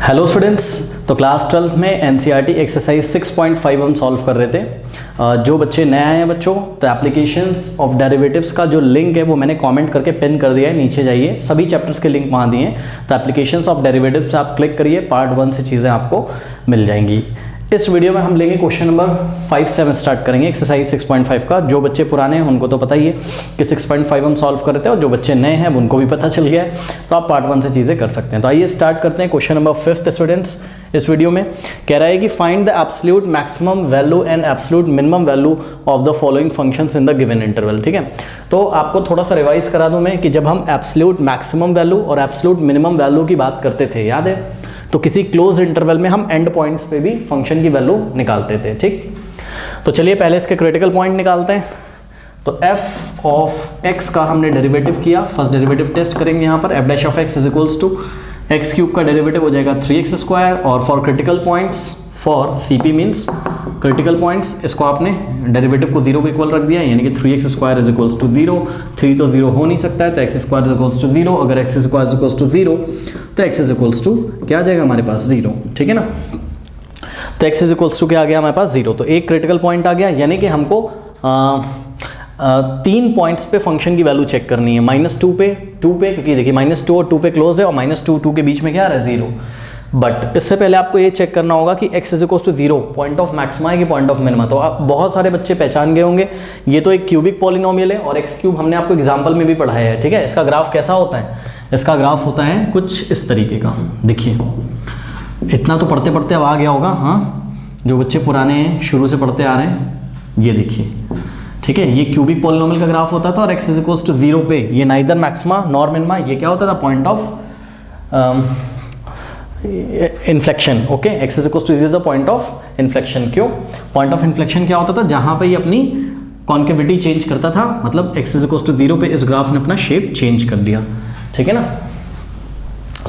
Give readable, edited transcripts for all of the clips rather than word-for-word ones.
Hello students, तो class 12 में NCERT exercise 6.5 हम सॉल्व कर रहे थे। जो बच्चे नए आए हैं बच्चों, तो एप्लीकेशंस ऑफ डेरिवेटिव्स का जो लिंक है वो मैंने कमेंट करके पिन कर दिया है, नीचे जाइए, सभी चैप्टर्स के लिंक वहाँ दिए हैं। तो एप्लीकेशंस ऑफ डेरिवेटिव्स आप क्लिक करिए, पार्ट 1 से चीज़ें आपको मिल जाएंगी। इस वीडियो में हम लेंगे क्वेश्चन नंबर 5 से हम स्टार्ट करेंगे एक्सरसाइज 6.5 का। जो बच्चे पुराने हैं उनको तो पता ही है कि 6.5 हम सॉल्व कर रहे थे, और जो बच्चे नए हैं उनको भी पता चल गया है, तो आप पार्ट 1 से चीज़ें कर सकते हैं। तो आइए स्टार्ट करते हैं। क्वेश्चन नंबर 5 स्टूडेंट्स इस वीडियो में कह रहा है कि find the absolute maximum value and absolute minimum value of the following functions in the given interval. ठीक है, तो आपको थोड़ा सा रिवाइज करा दूं मैं कि जब हम एब्सोल्यूट मैक्सिमम वैल्यू और एब्सोल्यूट मिनिमम वैल्यू की बात करते थे, याद है, तो किसी क्लोज इंटरवल में हम एंड पॉइंट्स पे भी फंक्शन की वैल्यू निकालते थे। ठीक, तो चलिए पहले इसके क्रिटिकल पॉइंट निकालते हैं। तो f ऑफ x का हमने डेरिवेटिव किया, फर्स्ट डेरिवेटिव टेस्ट करेंगे यहाँ पर। f dash of x is equals to x cube का डेरिवेटिव हो जाएगा 3x स्क्वायर, और for critical points, for CP means critical points, इसको आपने डेरिवेटिव को 0 के इक्वल रख दिया, यानी कि 3x square is equals to 0। 3 तो 0 हो नहीं सकता है, तो x square is equals to 0। अगर x square is equals to 0 तो x इज इक्वल्स टू क्या आ जाएगा हमारे पास, 0। ठीक है ना, तो x इज इक्वल्स टू क्या आ गया हमारे पास, 0। तो एक क्रिटिकल पॉइंट आ गया, यानी कि हमको 3 पॉइंट्स पे फंक्शन की वैल्यू चेक करनी है। -2 पे, 2 पे, क्योंकि देखिए -2 और 2 पे क्लोज है, और -2 2 के बीच में क्या आ रहा है, 0। बट इससे पहले आपको ये चेक करना होगा कि x is equals to 0 point of maxima है कि पॉइंट ऑफ मिनिमा। तो आप बहुत सारे बच्चे पहचान गए होंगे, ये तो एक क्यूबिक पॉलिनोमियल है, और x क्यूब हमने आपको एग्जाम्पल में भी पढ़ाया है। ठीक है, इसका ग्राफ कैसा होता है, इसका ग्राफ होता है कुछ इस तरीके का। देखिए, इतना तो पढ़ते पढ़ते अब आ गया होगा, हाँ, जो बच्चे पुराने हैं, शुरू से पढ़ते आ रहे हैं, ये देखिए। ठीक है, ये क्यूबिक पॉलिनोमियल का ग्राफ होता था, और x इज इक्वल्स टू 0 पे ये नाइदर मैक्सिमा नॉर मिनिमा, ये क्या होता था, point of inflection. Okay, x is equals to 0 point of inflection. क्यों, पॉइंट ऑफ इन्फ्लेक्शन क्या होता था, जहां पे ये अपनी कॉन्केविटी चेंज करता था, मतलब x इज इक्वल्स टू 0 पे इस ग्राफ ने अपना शेप चेंज कर दिया। ठीक है ना,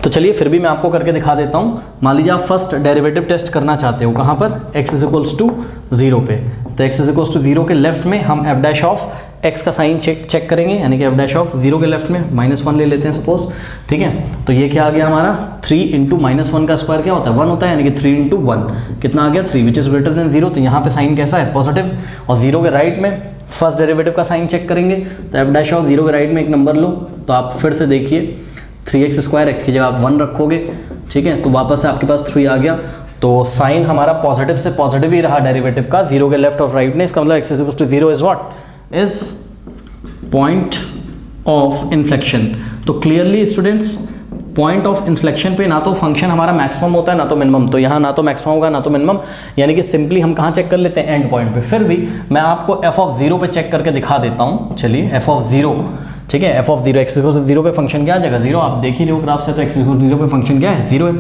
तो चलिए फिर भी मैं आपको करके दिखा देता हूँ। मान लीजिए आप फर्स्ट डेरिवेटिव टेस्ट करना चाहते हो, कहाँ पर, x इज इक्वल्स टू 0 पे। तो x इज इक्वल्स टू 0 के लेफ्ट में हम f डैश ऑफ x का साइन चेक करेंगे, यानी कि f डैश ऑफ 0 के लेफ्ट में -1 ले लेते हैं सपोज। ठीक है, तो ये क्या आ गया हमारा, 3 इंटू -1 का स्क्वायर क्या होता है, 1 होता है, यानी कि 3 इंटू 1 कितना आ गया, 3, विच इज ग्रेटर देन 0। तो यहाँ पे साइन कैसा है, पॉजिटिव, और 0 के राइट में फर्स्ट डेरिवेटिव का साइन चेक करेंगे। तो f डैश ऑफ 0 के राइट में एक नंबर लो, तो आप फिर से देखिए 3x स्क्वायर, x की जगह आप 1 रखोगे। ठीक है, तो वापस से आपके पास 3 आ गया, तो साइन हमारा पॉजिटिव से पॉजिटिव ही रहा डेरिवेटिव का, 0 के लेफ्ट और राइट ने। इसका मतलब x is equals to 0 is what, is point of inflection. तो clearly students, point of inflection पे ना तो फंक्शन हमारा मैक्सिमम होता है ना तो मिनिमम, तो यहाँ ना तो मैक्सिमम होगा ना तो मिनिमम, यानी कि सिंपली हम कहाँ चेक कर लेते हैं, एंड पॉइंट पे। फिर भी मैं आपको f ऑफ 0 पे चेक करके दिखा देता हूँ। चलिए f ऑफ 0, ठीक है, f of 0, x equal to 0 पे फंक्शन क्या आ जाएगा, 0। आप देख ही रहे हो ग्राफ से, तो x इक्वल टू 0 पे फंक्शन क्या है, 0 है।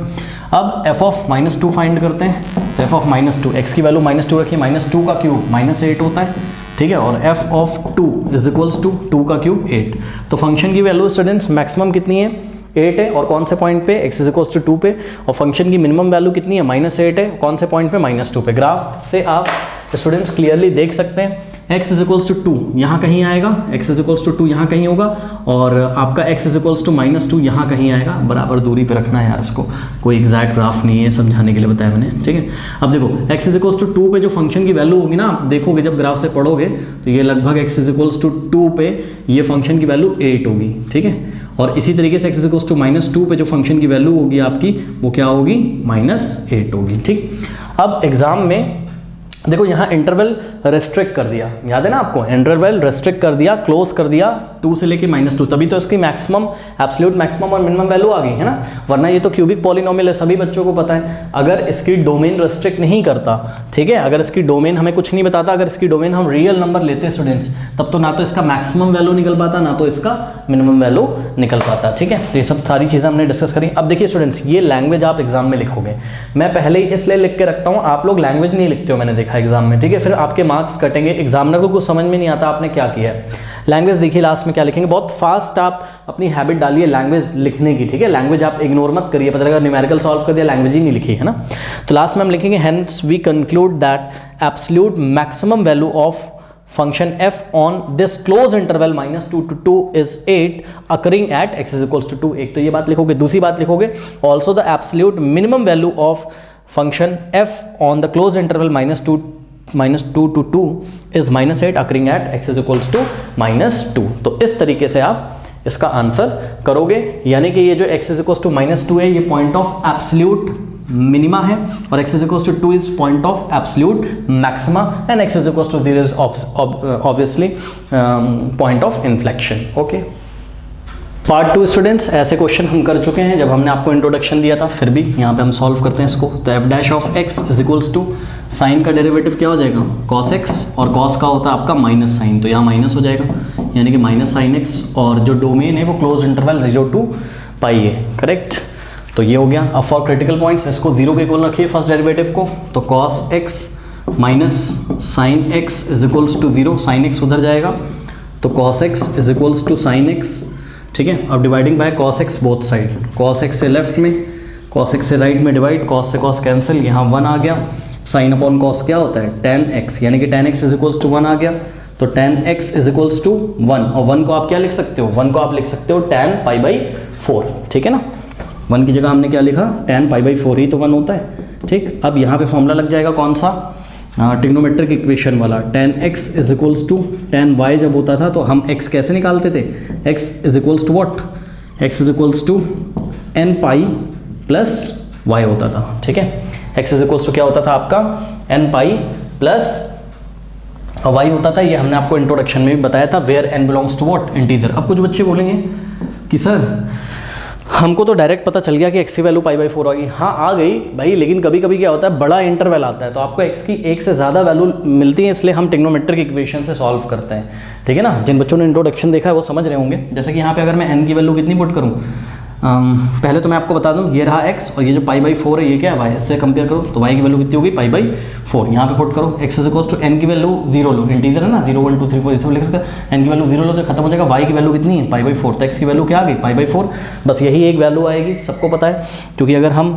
अब f ऑफ -2 फाइंड करते हैं। तो f ऑफ -2, x की वैल्यू -2 रखिए, -2 का क्यूब -8 होता है। ठीक है, और f of 2 is equals to 2 का क्यूब 8। तो फंक्शन की वैल्यू स्टूडेंट्स मैक्सिमम कितनी है, 8 है, और कौन से पॉइंट पे, x इज इक्वल्स टू 2 पे, और फंक्शन की मिनिमम वैल्यू कितनी है, -8 है, कौन से पॉइंट पे, -2 पे। ग्राफ से आप स्टूडेंट्स क्लियरली देख सकते हैं x इज इक्वल्स टू 2 यहाँ कहीं आएगा, x इज इक्वल्स टू 2 यहाँ कहीं होगा, और आपका x इज इक्वल्स टू -2 यहाँ कहीं आएगा। बराबर दूरी पे रखना है यार इसको, कोई एग्जैक्ट ग्राफ नहीं है, समझाने के लिए बताया मैंने। ठीक है, अब देखो x इज इक्वल्स टू 2 पे जो फंक्शन की वैल्यू होगी ना, आप देखोगे जब ग्राफ से पढ़ोगे, तो ये लगभग x इज इक्वल्स टू 2 पे ये फंक्शन की वैल्यू 8 होगी। ठीक है, और इसी तरीके से x इज इक्वल्स टू -2 पे जो फंक्शन की वैल्यू होगी आपकी, वो क्या होगी, -8 होगी। ठीक, अब एग्जाम में देखो यहाँ इंटरवल रेस्ट्रिक्ट कर दिया, याद है ना आपको, इंटरवल रेस्ट्रिक्ट कर दिया, क्लोज कर दिया 2 से लेके -2, तभी तो इसकी मैक्सिमम, एब्सोल्यूट मैक्सिमम और मिनिमम वैल्यू आ गई है ना, वरना ये तो क्यूबिक पॉलिनोमियल है, सभी बच्चों को पता है। अगर इसकी डोमेन रेस्ट्रिक्ट नहीं करता, ठीक है, अगर इसकी डोमेन हमें कुछ नहीं बताता, अगर इसकी डोमेन हम रियल नंबर लेते स्टूडेंट्स, तब तो ना तो इसका मैक्सिमम वैल्यू निकल पाता, ना तो इसका मिनिमम वैल्यू निकल पाता। ठीक है, तो ये सब सारी चीज़ें हमने डिस्कस करी। अब देखिए स्टूडेंट्स, ये लैंग्वेज आप एग्जाम में लिखोगे, मैं पहले ही इसलिए लिख के रखता हूँ, आप लोग लैंग्वेज नहीं लिखते हो, मैंने देखा एग्जाम में। ठीक है, फिर आपके मार्क्स कटेंगे, एग्जामिनर को कुछ समझ में नहीं आता आपने क्या किया है। लैंग्वेज देखिए लास्ट में क्या लिखेंगे, बहुत फास्ट आप अपनी हैबिट डालिए लैंग्वेज लिखने की। ठीक है, लैंग्वेज आप इग्नोर मत करिए, पता लगा न्यूमेरिकल सॉल्व कर दिया, लैंग्वेज ही नहीं लिखी है ना। तो लास्ट में हम लिखेंगे, hence we conclude that absolute maximum value of function f on this closed interval -2 to 2 is 8 occurring at x is equals to 2. एक तो ये बात लिखोगे, दूसरी बात लिखोगे also the absolute minimum value of function f on the closed interval -2 to 2 is -8 occurring at x is equals to -2. तो इस तरीके से आप इसका आंसर करोगे, यानी कि ये जो x is equals to -2 है ये पॉइंट ऑफ एब्सोल्यूट मिनिमा है और x is equals to 2 is point of absolute maxima and x is equals to 0 is obviously point of inflection. Okay. Part 2 students, ऐसे क्वेश्चन हम कर चुके हैं जब हमने आपको इंट्रोडक्शन दिया था, फिर भी यहाँ पे हम सॉल्व करते हैं इसको. तो f dash of x is equals to sine का डेरिवेटिव क्या हो जाएगा cos x और cos का होता है आपका माइनस साइन, तो यहाँ माइनस हो जाएगा यानी कि माइनस साइन x और जो डोमेन है वो क्लोज इंटरवल 0 to पाई है. करेक्ट. तो ये हो गया. अब फॉर क्रिटिकल पॉइंट्स इसको 0 के इक्वल रखिए फर्स्ट डेरिवेटिव को, तो cos x minus sine x is equals to 0, sine x उधर जाएगा तो cos x is equals to sine x. ठीक है. अब dividing by cos x both side, cos x से लेफ्ट में cos x से राइट में डिवाइड, cos से cos कैंसिल, यहाँ 1 आ गया. साइन अपॉन cos क्या होता है tan x, यानी कि tan x is equals to 1 आ गया, तो tan x is equals to 1 और 1 को आप क्या लिख सकते हो, 1 को आप लिख सकते हो tan पाई बाई 4. ठीक है ना. 1 की जगह हमने क्या लिखा tan पाई बाई 4 ही तो 1 होता है. ठीक. अब यहाँ पे फॉर्मूला लग जाएगा कौन सा, ट्रिग्नोमेट्रिक इक्वेशन वाला. tan x is equals to tan y जब होता था तो हम x कैसे निकालते थे, x is equals to what, x is equals to n pi plus y होता था. ठीक है. x इज इक्वल्स टू क्या होता था आपका n पाई प्लस y होता था. ये हमने आपको इंट्रोडक्शन में भी बताया था, where n belongs to what integer. अब कुछ बच्चे बोलेंगे कि सर हमको तो डायरेक्ट पता चल गया कि x की वैल्यू पाई बाई 4 आ गई. हाँ आ गई भाई, लेकिन कभी कभी क्या होता है बड़ा इंटरवल आता है तो आपको x की एक से ज़्यादा वैल्यू मिलती है, इसलिए हम ट्रिग्नोमेट्रिक इक्वेशन से सॉल्व करते हैं. ठीक है ना. जिन बच्चों ने इंट्रोडक्शन देखा है वो समझ रहे होंगे. जैसे कि यहाँ पे अगर मैं n की वैल्यू कितनी पुट करूँ, पहले तो मैं आपको बता दूं ये रहा x और ये जो पाई बाई 4 है ये क्या है y, इससे कंपेयर करो तो y की वैल्यू कितनी होगी पाई बाई 4. यहाँ पे पुट करो x is equals to n की वैल्यू 0 लो, इंटीजर है ना 0 1 2 3 4 इसे लिख सकते हैं. n की वैल्यू 0 लो तो खत्म हो जाएगा. y की वैल्यू कितनी है पाई बाई 4, तो x की वैल्यू क्या आ गई पाई बाई 4. बस यही एक वैल्यू आएगी, सबको पता है. क्योंकि अगर हम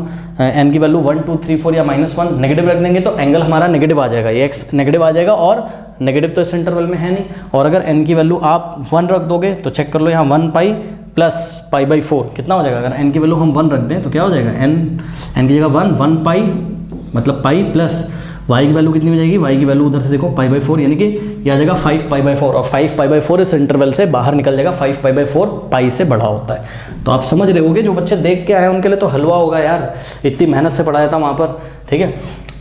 n की वैल्यू 1 2 3 4 या -1 नेगेटिव रख देंगे तो एंगल हमारा नेगेटिव आ जाएगा, ये x नेगेटिव आ जाएगा और नेगेटिव तो इस इंटरवल में है नहीं. और अगर n की वैल्यू आप 1 रख दोगे तो चेक कर लो यहाँ 1 पाई प्लस पाई बाई 4 कितना हो जाएगा. अगर n की वैल्यू हम 1 रख दें तो क्या हो जाएगा n की जगह 1 पाई मतलब पाई प्लस y की वैल्यू कितनी हो जाएगी, y की वैल्यू उधर से देखो पाई बाई 4 यानी कि ये आ जाएगा 5 पाई बाई 4 और 5 पाई बाई 4 इस इंटरवल से बाहर निकल जाएगा. 5 पाई बाई 4 पाई से बड़ा होता है. तो आप समझ रहे होगे, जो बच्चे देख के आए उनके लिए तो हलवा होगा यार, इतनी मेहनत से पढ़ाया था वहाँ पर. ठीक है.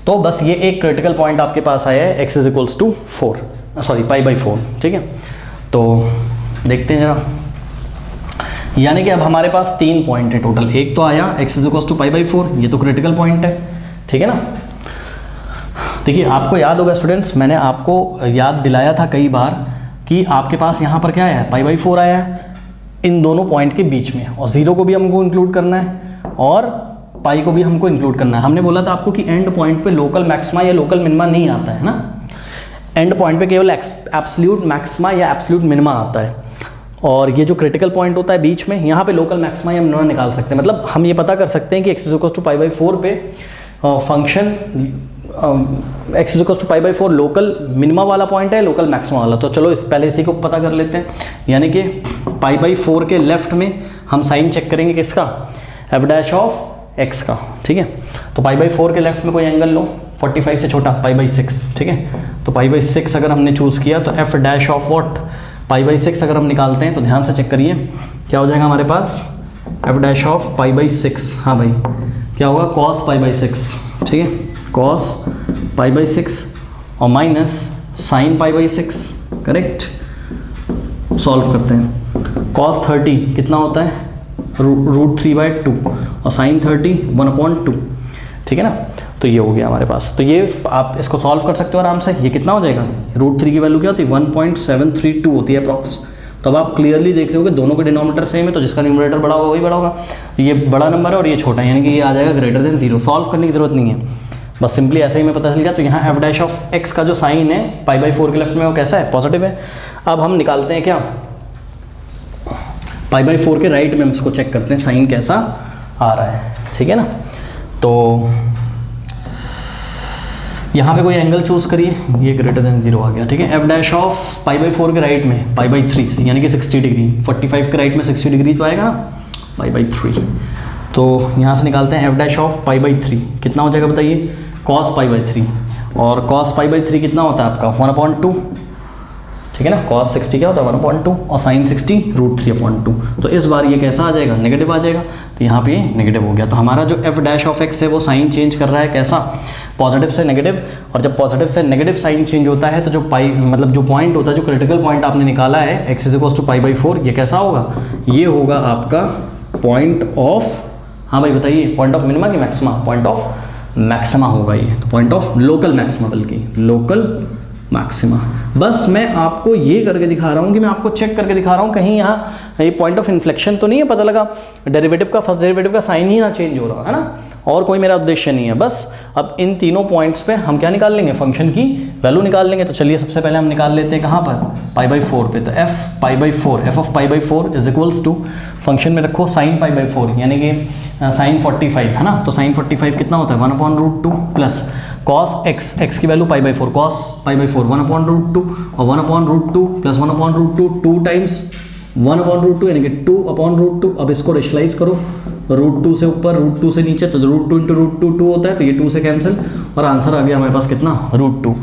तो बस ये एक क्रिटिकल पॉइंट आपके पास आया है x is equals to 4 sorry pi by 4. ठीक है. तो देखते हैं जरा, यानी कि अब हमारे पास 3 पॉइंट है टोटल. एक तो आया x is equals to pi by 4, ये तो क्रिटिकल पॉइंट है. ठीक है ना. देखिए आपको याद होगा स्टूडेंट्स, मैंने आपको याद दिलाया था कई बार कि आपके पास यहाँ पर क्या आया है पाई बाई 4 आया है इन दोनों पॉइंट के बीच में, और 0 को भी हमको इंक्लूड करना है और पाई को भी हमको इंक्लूड करना है. हमने बोला था आपको कि एंड पॉइंट पे लोकल मैक्सिमा या लोकल मिनिमा नहीं आता है ना, एंड पॉइंट पे केवल एब्सोल्यूट मैक्सिमा या एब्सोल्यूट मिनिमा आता है. और ये जो क्रिटिकल पॉइंट होता है बीच में, यहाँ पे लोकल मैक्सिमा या मिनिमा निकाल सकते हैं. मतलब हम ये पता कर सकते हैं कि x is equals to pi by 4 पे function x is equals to pi by 4 local minima वाला पॉइंट है लोकल मैक्सिमा वाला. तो चलो पहले इसी को पता कर लेते हैं. यानी कि पाई बाई 4 के लेफ्ट में हम साइन चेक करेंगे किसका, f डैश ऑफ x का. ठीक है. तो पाई बाई 4 के लेफ्ट में कोई एंगल लो 45 से छोटा पाई बाई 6. ठीक है. तो पाई बाई 6 अगर हमने चूज़ किया तो f dash of what pi by 6 अगर हम निकालते हैं तो ध्यान से चेक करिए क्या हो जाएगा हमारे पास f dash of pi by 6. हाँ भाई क्या होगा cos पाई बाई 6. ठीक है. cos पाई बाई 6 और minus sine pi by 6. Correct. Solve करते हैं. cos 30 कितना होता है रूट 3 बाई 2 और साइन 30 1/2. ठीक है ना. तो ये हो गया हमारे पास. तो ये आप इसको सॉल्व कर सकते हो आराम से. ये कितना हो जाएगा, रूट 3 की वैल्यू क्या होती है 1.732 होती है अप्रॉक्स. तो अब आप क्लियरली देख रहे हो कि दोनों के डिनोमिनेटर सेम है, तो जिसका न्यूमरेटर बड़ा होगा वही बड़ा होगा. ये बड़ा नंबर है और ये छोटा है, यानी कि ये आ जाएगा ग्रेटर देन 0. सॉल्व करने की जरूरत नहीं है, बस सिंपली ऐसे ही में पता चल गया. तो यहाँ f डैश ऑफ x का जो साइन है पाई बाई 4 के लेफ्ट में वो कैसा है, पॉजिटिव है. अब हम निकालते हैं क्या पाई बाई 4 के राइट में, हम इसको चेक करते हैं साइन कैसा आ रहा है. ठीक है ना. तो यहाँ पे कोई एंगल चूज करिए, ये ग्रेटर देन 0 आ गया, ठीक है। F dash of pi by 4 के राइट में पाई बाई 3 यानी कि 60 डिग्री, 45 के राइट में 60 डिग्री तो आएगा ना, पाई बाई 3। तो यहाँ से निकालते हैं F dash of pi by 3 कितना हो जाएगा बताइए, कॉस पाई बाई 3, और कॉस पाई बाई 3 कितना होता है आपका 1/2, ठीक है ना। कॉस 60 क्या होता है 1/2 और साइन 60 √3/2। तो इस बार ये कैसा आ जाएगा, नेगेटिव आ जाएगा, तो यहाँ पे नेगेटिव हो गया। तो हमारा जो एफ डैश ऑफ एक्स है वो साइन चेंज कर रहा है, कैसा, पॉजिटिव से नेगेटिव, और जब पॉजिटिव से नेगेटिव साइन चेंज होता है तो जो पाई मतलब जो पॉइंट होता है, जो क्रिटिकल पॉइंट आपने निकाला है x is equals to pi by 4, ये कैसा होगा, ये होगा आपका पॉइंट ऑफ, हाँ भाई बताइए, पॉइंट ऑफ मिनिमा की मैक्सिमा, पॉइंट ऑफ मैक्सिमा होगा ये, तो पॉइंट ऑफ लोकल मैक्सिमा, बल्कि लोकल मैक्सिमा। बस मैं आपको ये करके दिखा रहा हूँ कि मैं आपको चेक करके दिखा रहा हूँ कहीं यहाँ ये पॉइंट ऑफ इन्फ्लेक्शन तो नहीं है, पता लगा डेरिवेटिव का, फर्स्ट डेरिवेटिव का साइन ही ना चेंज हो रहा है ना, और कोई मेरा उद्देश्य नहीं है। बस अब इन तीनों पॉइंट्स पे हम क्या निकाल लेंगे, फंक्शन की वैल्यू निकाल लेंगे। तो चलिए सबसे पहले हम निकाल लेते हैं कहाँ पर, पाई बाई 4 पे। तो f pi by 4, f of pi by 4 is equals to, function में रखो साइन पाई बाई 4 यानी कि साइन 45 है ना, तो साइन 45 कितना होता है 1/√2 प्लस कॉस एक्स, एक्स की value pi by 4, cos pi by 4 1/√2 और 1/√2 प्लस 1/√2 2 टाइम्स 1/√2 यानी कि 2/√2। अब इसको रेशलाइज करो, √2 से ऊपर √2 से नीचे, तो √2 × √2 2 होता है, तो ये 2 से कैंसिल और आंसर आ गया हमारे पास कितना √2।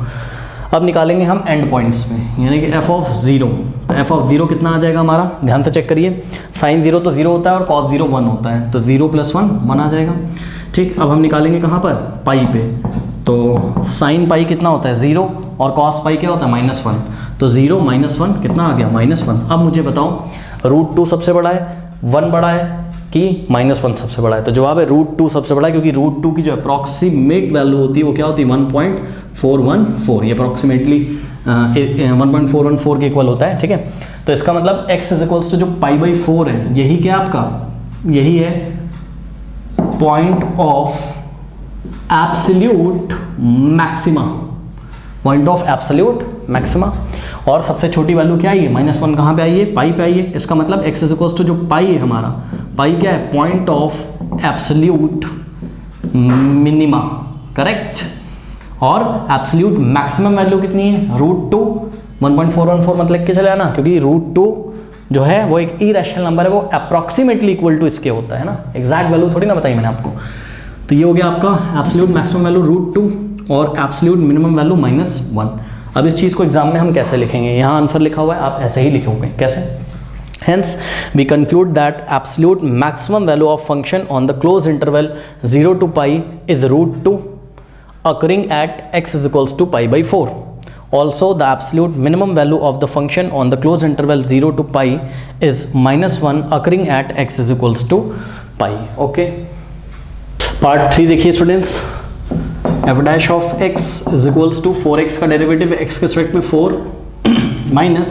अब निकालेंगे हम एंड पॉइंट्स में, यानी कि एफ ऑफ 0, तो एफ ऑफ 0 कितना आ जाएगा हमारा, ध्यान से चेक करिए, साइन 0 तो 0 होता है और कॉस 0 1 होता है, तो 0 + 1 आ जाएगा, ठीक। अब हम निकालेंगे कहाँ पर, पाई पे, तो साइन पाई कितना होता है 0 और कॉस पाई क्या होता है -1, तो 0 - 1 कितना आ गया -1। अब मुझे बताओ √2 सबसे बड़ा है, 1 बड़ा है कि -1 सबसे बड़ा है, तो जवाब है √2 सबसे बड़ा है, क्योंकि √2 की जो अप्रॉक्सीमेट वैल्यू होती है वो क्या होती है 1.414, ये अप्रॉक्सीमेटली 1.414 के इक्वल होता है, ठीक है। तो इसका मतलब x इज इक्वल्स टू जो पाई बाई 4 है, यही क्या आपका, यही है point of absolute maxima, point of absolute maxima. और सबसे छोटी वैल्यू क्या आई है -1, कहाँ पे आई है, पाई पे आई है। इसका मतलब x इज इक्वल्स टू जो पाई है हमारा, पाई क्या है, point of absolute minima, correct. और एब्सोल्यूट मैक्सिमम वैल्यू कितनी है √2, 1.414 मत लिख के चले आना, क्योंकि √2 जो है वो एक इरेशनल नंबर है, वो अप्रॉक्सीमेटली इक्वल टू इसके होता है ना, एग्जैक्ट वैल्यू थोड़ी ना बताई मैंने आपको। तो ये हो गया आपका एब्सोल्यूट मैक्सिमम वैल्यू √2 और एब्सोल्यूट मिनिमम वैल्यू -1। अब इस चीज़ को एग्जाम में हम कैसे लिखेंगे, यहाँ आंसर लिखा हुआ है, आप ऐसे ही लिखोगे, कैसे, hence we conclude that absolute maximum value of function on the closed interval 0 to pi is √2 occurring at x is equals to pi by 4. Also the absolute minimum value of the function on the closed interval 0 to pi is -1 occurring at x is equals to pi. Okay, part 3 देखिए students, f dash of x is equals to 4x का derivative x के respect में 4 minus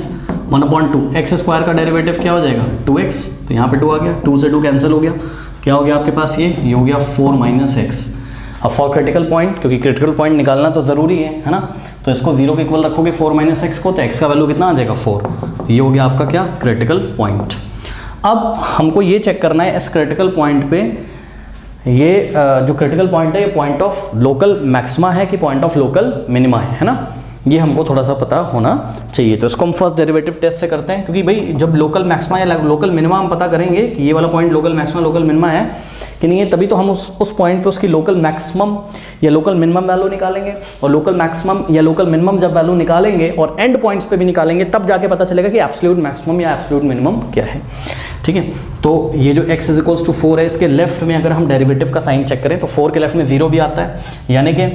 1/2, x square का derivative क्या हो जाएगा 2x, तो यहाँ पे 2 आ गया, 2 से 2 कैंसिल हो गया, क्या हो गया आपके पास, ये हो गया 4 - x। अब फॉर क्रिटिकल पॉइंट, क्योंकि क्रिटिकल पॉइंट निकालना तो ज़रूरी है ना, तो इसको 0 के इक्वल रखोगे 4 - x को, तो x का वैल्यू कितना आ जाएगा 4, ये हो गया आपका क्या क्रिटिकल पॉइंट। अब हमको ये चेक करना है इस क्रिटिकल पॉइंट पे, ये जो क्रिटिकल पॉइंट है ये पॉइंट ऑफ लोकल मैक्सिमा है कि पॉइंट ऑफ लोकल मिनिमा है ना, ये हमको थोड़ा सा पता होना चाहिए। तो इसको हम फर्स्ट डेरिवेटिव टेस्ट से करते हैं, क्योंकि भाई जब लोकल मैक्सिमा या लोकल मिनिमा हम पता करेंगे कि ये वाला point local maxima local minima है कि नहीं है, तभी तो हम उस पॉइंट पे उसकी लोकल मैक्सिमम या लोकल मिनिमम वैल्यू निकालेंगे, और लोकल मैक्सिमम या लोकल मिनिमम जब वैल्यू निकालेंगे और एंड पॉइंट्स पे भी निकालेंगे, तब जाके पता चलेगा कि एब्सोल्यूट मैक्सिमम या एब्सोल्यूट मिनिमम क्या है, ठीक है। तो ये जो x इज इक्वल्स टू 4 है, इसके लेफ्ट में अगर हम डेरिवेटिव का साइन चेक करें तो 4 के लेफ्ट में 0 भी आता है, यानी कि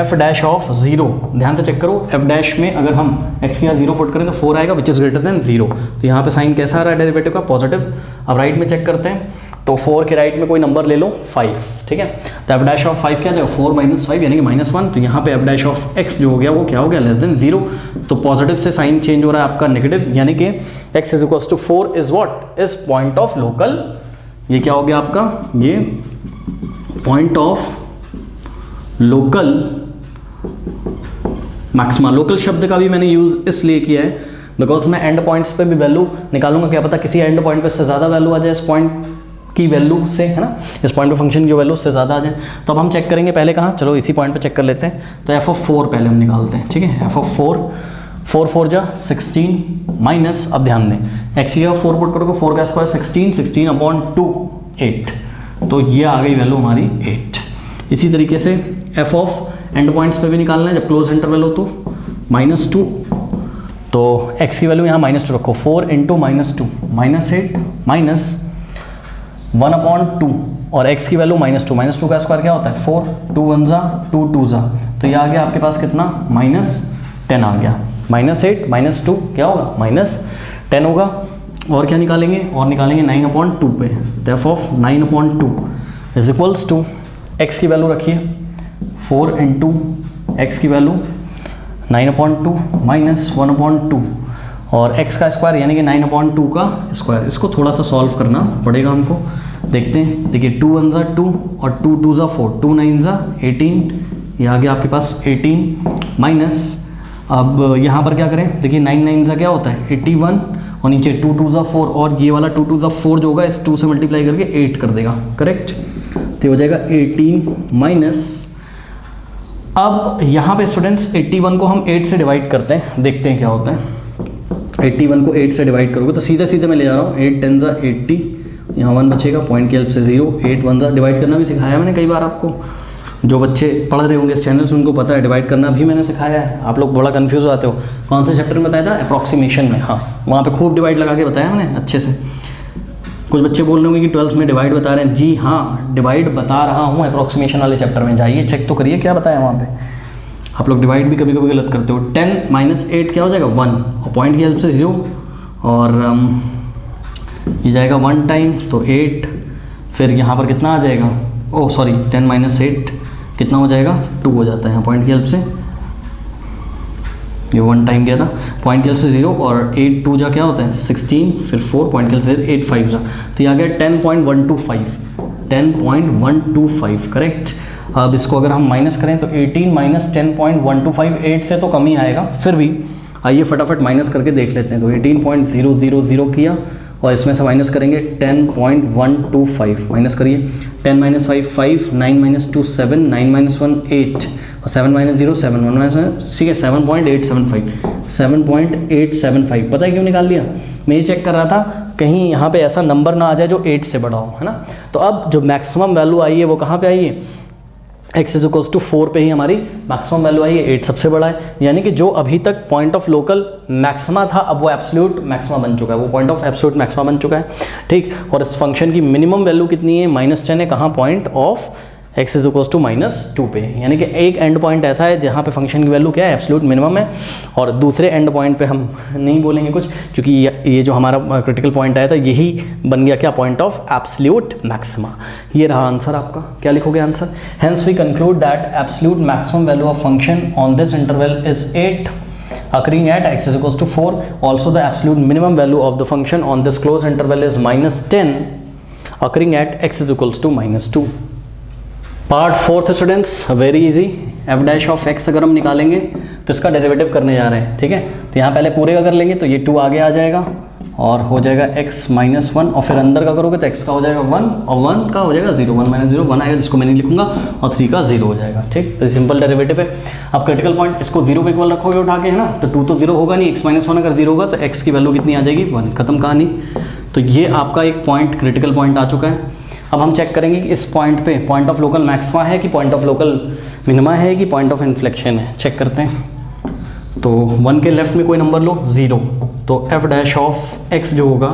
f डैश ऑफ 0, ध्यान से चेक करो, f डैश में अगर हम x के यहाँ 0 पुट करें तो 4 आएगा विच इज़ ग्रेटर देन 0, तो यहाँ पे साइन कैसा आ रहा है डेरिवेटिव का, पॉजिटिव। अब राइट में चेक करते हैं, तो 4 के राइट में कोई नंबर ले लो 5, ठीक है, तो f डैश ऑफ 5 क्या जाएगा 4 - 5 यानी कि -1, तो यहाँ पे f डैश ऑफ x जो हो गया वो क्या हो गया लेस देन 0, तो पॉजिटिव से साइन चेंज हो रहा है आपका नेगेटिव, यानी कि x is equals to 4 is what, is point of local, ये क्या हो गया आपका, ये point of local maxima. Local शब्द का भी मैंने यूज इसलिए किया है बिकॉज मैं एंड पॉइंट्स पे भी वैल्यू निकालूंगा, क्या पता किसी एंड पॉइंट पे से ज़्यादा वैल्यू आ जाए इस पॉइंट की वैल्यू से, है ना, इस पॉइंट पे फंक्शन की वैल्यू उससे ज़्यादा आ जाए। तो अब हम चेक करेंगे पहले कहाँ, चलो इसी पॉइंट पे चेक कर लेते हैं। तो एफ ऑफ 4 पहले हम निकालते हैं, ठीक है। एफ ऑफ 4 4 जा 16 माइनस, अब ध्यान दें एक्स की जगह 4 पुट करोगे, 4 का स्क्वायर 16 अपॉन 2 8, तो ये आ गई वैल्यू हमारी 8। इसी तरीके से एफ ऑफ एंड पॉइंट्स पे भी निकालना है, जब क्लोज इंटरवल हो तो -2, तो x की वैल्यू यहाँ -2 रखो, 4 इंटू -2 -8 माइनस 1/2 और x की वैल्यू -2 का स्क्वायर क्या होता है 4, 2 1 जा 2 2 जा, तो ये आ गया आपके पास कितना -10 आ गया, -8 -2 क्या होगा -10 होगा। और क्या निकालेंगे, और निकालेंगे 9/2 पे, therefore of 9/2 is equals to x की वैल्यू रखिए 4 इंटू एक्स की वैल्यू 9/2 माइनस 1/2 और x का स्क्वायर यानी कि 9/2 का स्क्वायर। इसको थोड़ा सा सॉल्व करना पड़ेगा हमको, देखते हैं। देखिए 2 1 जा 2 और 2 2 जा 4, 2 9 जा 18, ये आ गया आपके पास 18 माइनस, अब यहाँ पर क्या करें, देखिए 9 9 जा क्या होता है 81 और नीचे 2 2 जा 4 और ये वाला 2 2 जा 4 जो होगा इस 2 से मल्टीप्लाई करके 8 कर देगा, करेक्ट। तो हो जाएगा 18 माइनस, अब यहाँ पे स्टूडेंट्स 81 को हम 8 से डिवाइड करते हैं, देखते हैं क्या होता है। 81 को 8 से डिवाइड करोगे तो सीधे सीधे मैं ले जा रहा हूँ, 8 10 जा 80, यहाँ 1 बचेगा, पॉइंट की हेल्प से 0, 8 1 जा, डिवाइड करना भी सिखाया मैंने कई बार आपको, जो बच्चे पढ़ रहे होंगे इस चैनल से उनको पता है डिवाइड करना भी मैंने सिखाया है। आप लोग बड़ा कंफ्यूज हो जाते हो, कौन से चैप्टर में बताया था, अप्रॉक्सीमेशन में, हाँ वहाँ पे खूब डिवाइड लगा के बताया मैंने अच्छे से। कुछ बच्चे बोल रहे होंगे कि 12th में डिवाइड बता रहे हैं, जी हाँ डिवाइड बता रहा हूँ, अप्रॉक्सीमेशन वाले चैप्टर में जाइए चेक तो करिए क्या बताया वहाँ पे। आप लोग डिवाइड भी कभी कभी गलत करते हो। 10 माइनस 8 क्या हो जाएगा 1 और पॉइंट की हेल्प से 0 और ये जाएगा 1 टाइम तो 8, फिर यहाँ पर कितना आ जाएगा, ओह सॉरी 10 माइनस 8 कितना हो जाएगा 2 हो जाता है यहाँ पॉइंट की हेल्प से, ये 1 टाइम गया था, पॉइंट की हेल्प से 0 और 8 2 जा क्या होता है 16, फिर 4 पॉइंट की हेल्प से 8 5 जा, तो ये आ गया 10.125 करेक्ट। अब इसको अगर हम माइनस करें तो 18 माइनस 10.125 8 से तो कम ही आएगा, फिर भी आइए फटाफट माइनस करके देख लेते हैं। तो 18.000 किया और इसमें से माइनस करेंगे 10.125, माइनस करिए 10 माइनस 5 5, 9 माइनस 2 7, 9 माइनस 1 8 और 7 माइनस 0 7, 1 माइनस, ठीक है 7.875, पता है क्यों निकाल लिया, मैं ये चेक कर रहा था कहीं यहाँ पे ऐसा नंबर ना आ जाए जो 8 से बड़ा हो, है ना। तो अब जो मैक्सिमम वैल्यू आई है वो कहाँ पे आई है, x इज इक्वल्स टू 4 पे ही हमारी मैक्सिमम वैल्यू आई है, 8 सबसे बड़ा है, यानी कि जो अभी तक पॉइंट ऑफ लोकल मैक्सिमा था अब वो एब्सोल्यूट मैक्सिमा बन चुका है, वो पॉइंट ऑफ एब्सोल्यूट मैक्सिमा बन चुका है, ठीक। और इस फंक्शन की मिनिमम वैल्यू कितनी है -10 है, कहाँ point of x is equals to -2 पे, यानी कि एक एंड पॉइंट ऐसा है जहाँ पे फंक्शन की वैल्यू क्या है एब्सोल्यूट मिनिमम है, और दूसरे एंड पॉइंट पे हम नहीं बोलेंगे कुछ क्योंकि ये जो हमारा क्रिटिकल पॉइंट आया था यही बन गया क्या पॉइंट ऑफ एब्सोल्यूट मैक्सिमा। ये रहा आंसर आपका, क्या लिखोगे answer, hence we conclude that absolute maximum value of function on this interval is 8 occurring at x is equals to 4. Also the absolute minimum value of the function on this closed interval is -10 occurring at x is equals to -2. Part 4th students very easy, f dash of x अगर हम निकालेंगे तो इसका derivative करने जा रहे हैं, ठीक है। तो यहाँ पहले पूरे का कर लेंगे तो ये 2 आगे आ जाएगा और हो जाएगा x -1 और फिर अंदर का करोगे तो x का हो जाएगा 1 और 1 का हो जाएगा 0, 1 - 0 1 आएगा जिसको मैं नहीं लिखूंगा और 3 का 0 हो जाएगा, ठीक। तो सिंपल डेरिवेटिव है। अब क्रिटिकल पॉइंट इसको 0 पे इक्वल रखोगे उठा के, है ना, तो 2 तो 0 होगा नहीं, x -1 अगर 0 होगा तो x की वैल्यू कितनी आ जाएगी 1, खत्म कहानी। तो ये आपका एक पॉइंट क्रिटिकल पॉइंट आ चुका है। अब हम चेक करेंगे कि इस पॉइंट पे पॉइंट ऑफ लोकल मैक्सिमा है कि पॉइंट ऑफ लोकल मिनिमा है कि पॉइंट ऑफ इन्फ्लेक्शन है, चेक करते हैं। तो 1 के लेफ्ट में कोई नंबर लो 0, तो f डैश ऑफ x जो होगा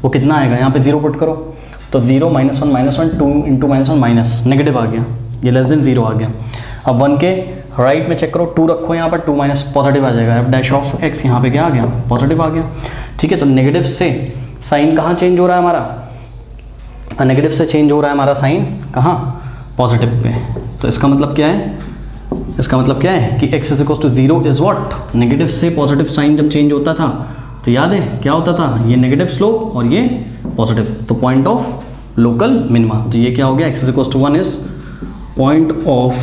वो कितना आएगा, यहाँ पे 0 पुट करो तो 0 -1 -1 2 इंटू -1 माइनस नेगेटिव आ गया, ये लेस देन 0 आ गया। अब 1 के राइट में चेक करो 2 रखो यहाँ पर 2 माइनस पॉजिटिव आ जाएगा, f डैश ऑफ x यहाँ पे क्या आ गया पॉजिटिव आ गया, ठीक है। तो नेगेटिव से साइन कहाँ चेंज हो रहा है हमारा, नेगेटिव से चेंज हो रहा है हमारा साइन कहाँ पॉजिटिव पे। तो इसका मतलब क्या है, इसका मतलब क्या है कि x is equal to 0 is what, negative से पॉजिटिव साइन जब चेंज होता था तो याद है क्या होता था, ये नेगेटिव स्लोप और ये पॉजिटिव, तो पॉइंट ऑफ लोकल मिनिमा। तो ये क्या हो गया, x is equal to 1 is point of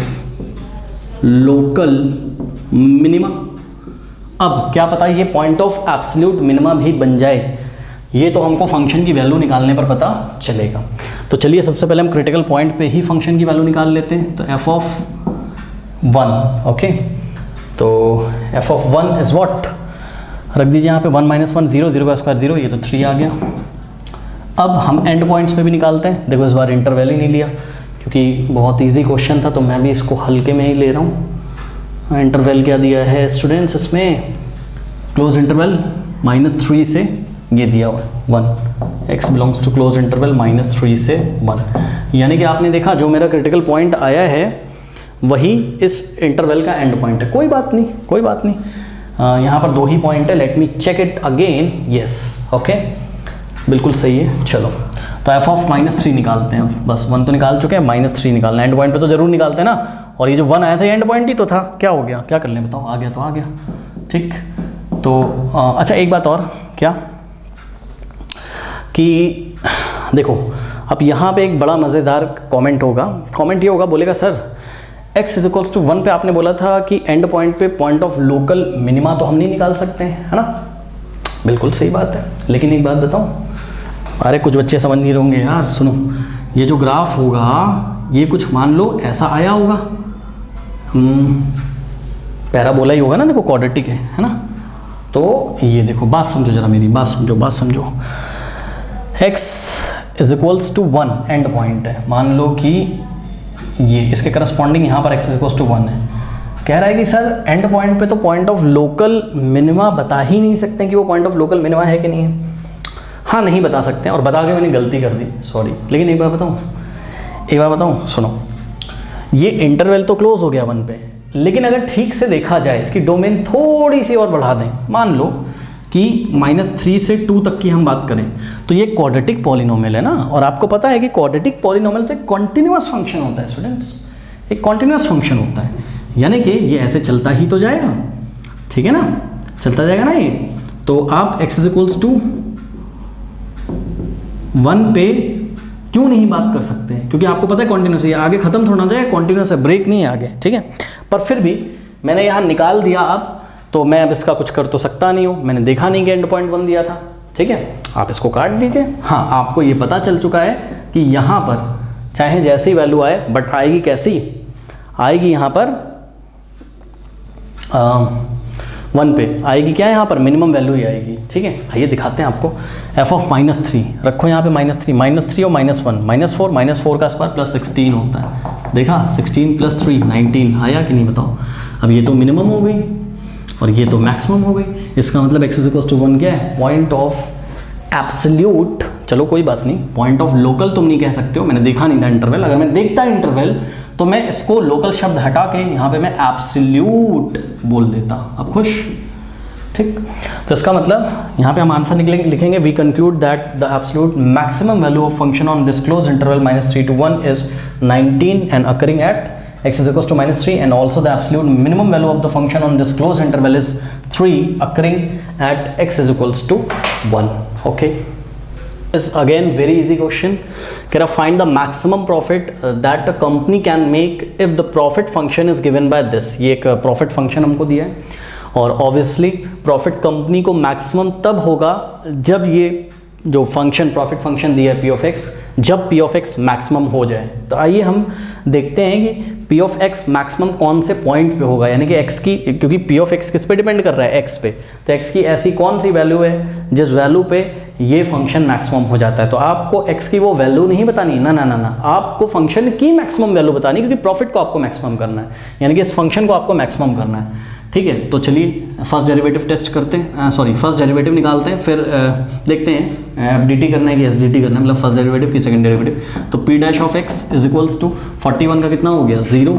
local minima. अब क्या पता ये पॉइंट ऑफ एब्सोल्यूट मिनिमा भी बन जाए, ये तो हमको फंक्शन की वैल्यू निकालने पर पता चलेगा। तो चलिए सबसे पहले हम क्रिटिकल पॉइंट पे ही फंक्शन की वैल्यू निकाल लेते हैं। तो एफ ऑफ 1, ओके, तो एफ ऑफ 1 इज़ व्हाट, रख दीजिए यहाँ पे 1 - 1 0, 0 का स्क्वायर 0, ये तो 3 आ गया। अब हम एंड पॉइंट्स पे भी निकालते हैं। देखो इस बार इंटरवल ही नहीं लिया क्योंकि बहुत इजी क्वेश्चन था, तो मैं भी इसको हल्के में ही ले रहा हूँ। इंटरवल क्या दिया है स्टूडेंट्स, इसमें क्लोज इंटरवल -3 से ये दिया हुआ 1, x belongs to close interval -3 से 1, यानी कि आपने देखा जो मेरा क्रिटिकल पॉइंट आया है वही इस इंटरवल का एंड पॉइंट है। कोई बात नहीं, कोई बात नहीं, यहाँ पर 2 ही पॉइंट है। Let me check it again, yes, okay, बिल्कुल सही है। चलो तो एफ ऑफ -3 निकालते हैं, बस 1 तो निकाल चुके हैं, -3 निकालना है। एंड पॉइंट पे तो जरूर निकालते हैं ना, और ये जो 1 आया था एंड पॉइंट ही तो था, क्या हो गया, क्या कर लें बताओ, आ गया तो आ गया, ठीक। तो अच्छा एक बात और, क्या कि देखो अब यहाँ पे एक बड़ा मज़ेदार कमेंट होगा, कमेंट ये होगा, बोलेगा sir x is equals to 1 पे आपने बोला था कि एंड पॉइंट पे पॉइंट ऑफ लोकल मिनिमा तो हम नहीं निकाल सकते हैं, है ना। बिल्कुल सही बात है, लेकिन एक बात बताऊँ, अरे कुछ बच्चे समझ नहीं रहेंगे यार, सुनो, ये जो ग्राफ होगा ये कुछ मान लो ऐसा आया होगा, पैराबोला ही होगा ना, देखो क्वाड्रेटिक है ना। तो ये देखो, बात समझो जरा मेरी, बात समझो, बात समझो। x is equals to 1 end point है, मान लो कि ये इसके करस्पॉन्डिंग यहाँ पर x इज इक्वल्स टू 1 है। कह रहा है कि सर एंड पॉइंट पे तो पॉइंट ऑफ लोकल मिनिमा बता ही नहीं सकते कि वो पॉइंट ऑफ लोकल मिनिमा है कि नहीं है। हाँ नहीं बता सकते हैं, और बता के मैंने गलती कर दी, सॉरी। लेकिन एक बार बताऊँ, सुनो, ये इंटरवल तो क्लोज हो गया 1 पे, लेकिन अगर ठीक से देखा जाए इसकी डोमेन थोड़ी सी और बढ़ा दें, मान लो कि -3 से 2 तक की हम बात करें, तो ये क्वाड्रेटिक पॉलिनोमियल है ना, और आपको पता है कि क्वाड्रेटिक पॉलिनोमियल तो एक कॉन्टिन्यूअस फंक्शन होता है स्टूडेंट्स, एक कॉन्टिन्यूअस फंक्शन होता है, यानी कि ये ऐसे चलता ही तो जाएगा, ठीक है ना, चलता जाएगा ना ये। तो आप x इज इक्वल्स टू 1 पे क्यों नहीं बात कर सकते हैं, क्योंकि आपको पता है कॉन्टिन्यूस है, आगे खत्म थोड़ा ना जाए, कॉन्टिन्यूस है, ब्रेक नहीं है आगे, ठीक है। पर फिर भी मैंने यहाँ निकाल दिया, अब तो मैं अब इसका कुछ कर तो सकता नहीं हूँ, मैंने देखा नहीं कि एंड पॉइंट 1 दिया था, ठीक है, आप इसको काट दीजिए। हाँ, आपको ये पता चल चुका है कि यहाँ पर चाहे जैसी वैल्यू आए, बट आएगी कैसी, आएगी यहाँ पर 1 पे आएगी, क्या यहाँ पर मिनिमम वैल्यू ही आएगी, ठीक है। आइए दिखाते हैं आपको। एफ ऑफ -3 रखो यहाँ पे, -3 और -1, -4 का स्क्वायर प्लस 16 होता है, देखा 16 + 3 19 आया कि नहीं बताओ। अब ये तो मिनिमम हो गई और ये तो मैक्सिमम हो गई, इसका मतलब x इज इक्वल टू 1 क्या है, पॉइंट ऑफ एब्सोल्यूट, चलो कोई बात नहीं, पॉइंट ऑफ लोकल तुम नहीं कह सकते हो, मैंने देखा नहीं था इंटरवल, अगर मैं देखता इंटरवल तो मैं इसको लोकल शब्द हटा के यहाँ पे मैं एब्सोल्यूट बोल देता। अब खुश, ठीक। तो इसका मतलब यहाँ पे हम आंसर लिखेंगे, we conclude that the absolute maximum value of function on this close interval -3 to 1 is 19 and occurring at x is equals to -3, and also the absolute minimum value of the function on this closed interval is 3 occurring at x is equals to 1. Okay, this is again very easy question. Can I find the maximum profit that a company can make if the profit function is given by this? ये एक profit function हमको दिया है, और obviously profit company को maximum तब होगा जब ये जो फंक्शन प्रॉफिट फंक्शन दिया है p of x, जब p of x मैक्सिमम हो जाए। तो आइए हम देखते हैं कि p of x मैक्सिमम कौन से पॉइंट पे होगा, यानी कि x की, क्योंकि p of x किस पे डिपेंड कर रहा है, x पे, तो x की ऐसी कौन सी वैल्यू है जिस वैल्यू पे ये फंक्शन मैक्सिमम हो जाता है। तो आपको x की वो वैल्यू नहीं बतानी, ना ना ना ना, आपको फंक्शन की मैक्सिमम वैल्यू बतानी, क्योंकि प्रॉफिट को आपको मैक्सिमम करना है, यानी कि इस फंक्शन को आपको मैक्सिमम करना है, ठीक है। तो चलिए फर्स्ट डेरिवेटिव टेस्ट करते हैं, फर्स्ट डेरिवेटिव निकालते हैं, फिर देखते हैं एफडीटी करना है कि एसडीटी करना है, मतलब फर्स्ट डेरिवेटिव की सेकंड डेरिवेटिव। तो p dash of x is equals to 41 का कितना हो गया 0,